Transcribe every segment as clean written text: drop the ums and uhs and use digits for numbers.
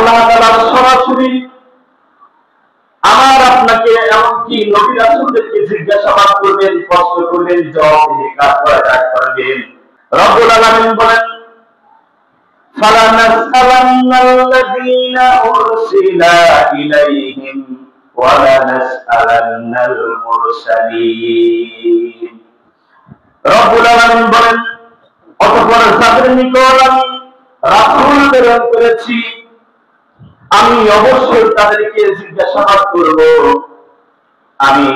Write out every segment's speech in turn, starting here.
আল্লাহ তাআলা সরাসরি আমার আপনাকে এমনকি নবী রাসূলদেরকে জিজ্ঞাসাবাদ করবেন, প্রশ্ন করবেন, জবাব দিয়ে কাজ করবেন। রব্বুল আলামিন বলেন ফালানাসআলান্নাল্লাযীনা উরসিলা ইলাইহিম ওয়া লানাসআলান্নাল মুরসালিন। রব্বুল আলামিন বলেন অতঃপর যাদের নিকট আমি রাসূল প্রেরণ করেছি আমি অবশ্যই তাদেরকে জিজ্ঞাসাবাদ করব, আমি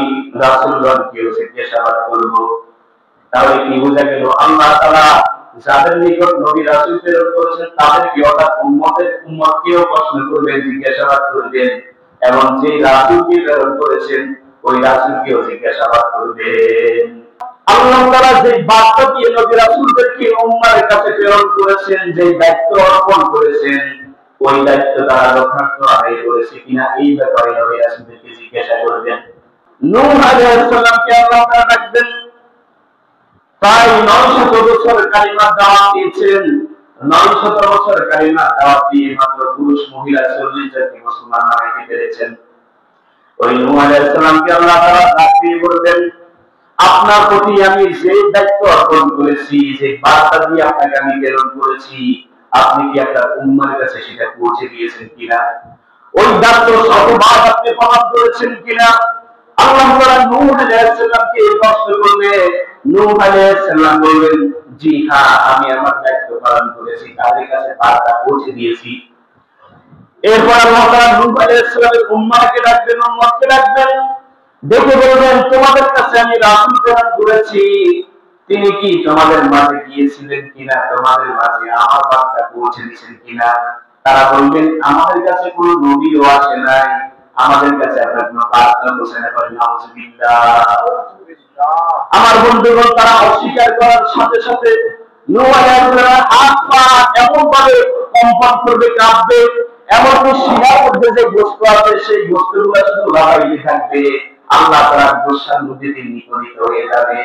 রাসূলগণকেও জিজ্ঞাসাবাদ করব। তাহলে কি বোঝা গেল? আল্লাহ তাআলা যাদের নিকট নবী রাসূল প্রেরণ করেছেন তাদেরকে অর্থাৎ উম্মতকেও প্রশ্ন করবেন, জিজ্ঞাসাবাদ করবেন, এবং যে রাসূলকে প্রেরণ করেছেন ওই রাসূলকেও জিজ্ঞাসাবাদ করবেন। আল্লাহ তাআলা যে বার্তা দিয়ে নবী রাসূলদেরকে উম্মাহর কাছে প্রেরণ করেছেন, যে দায়িত্ব অর্পণ করেছেন, ওই দায়িত্ব তারা যথার্থ আদায় করেছে কিনা এই ব্যাপারে নবী রাসূলদেরকে জিজ্ঞাসা করবেন। নূহ আলাইহিস সালামকে আল্লাহ তাআলা ডাকবেন, প্রায় 900 বছর কালিমার দাওয়াত দিয়েছেন। 900 বছর কালিমার দাওয়াত দিয়ে মাত্র পুরুষ মহিলা 40 জনকে মুসলমান বানাইতে পেরেছেন। ওই নূহ আলাইহিস সালামকে আল্লাহ তাআলা ডাক দিয়ে বলবেন, আপনার প্রতি আমি যে দায়িত্ব অর্পণ করেছি, যে বার্তা দিয়ে আপনাকে আমি প্রেরণ করেছি, আপনি কি আপনার উম্মার কাছে সেটা পৌঁছে দিয়েছেন কিনা? ওই দায়িত্ব শতভাগ আপনি পালন করেছেন কিনা? আল্লাহ তাআলা নূহ আলাইহিস সালামকে এই প্রশ্ন করলে নূহ আলাইহিস সালাম বলবেন, জি হ্যাঁ, আমি আমার দায়িত্ব পালন করেছি, তাদের কাছে বার্তা পৌঁছে দিয়েছি। এরপর আল্লাহ তাআলা নূহ আলাইহিস সালামের উম্মাহকে ডাকবেন, উম্মতকে ডাকবেন, দেখে বলবেন, তোমাদের কাছে আমি রাসূল প্রেরণ করেছি, তিনি কি তোমাদের মাঝে গিয়েছিলেন কিনা, তোমাদের মাঝে আমার বার্তা পৌঁছে দিয়েছেন কিনা? তারা বলবেন, আমাদের কাছে কোনো নবীও আসে নাই, আমাদের কাছে আপনার কোনো বার্তা পৌঁছে না। আমার বন্ধুগণ, তারা অস্বীকার করার সাথে সাথে নূহ আলাইহিস সালামের হাত পা এমন ভাবে কম্পন করবে, কাঁপবে, এমনকি শিলার মধ্যে যে গোশত আছে সেই গোশতগুলো শুধু লাফাইতে থাকবে, আল্লাহ তাআলার গোশার মধ্যে তিনি নিপতিত হয়ে যাবে।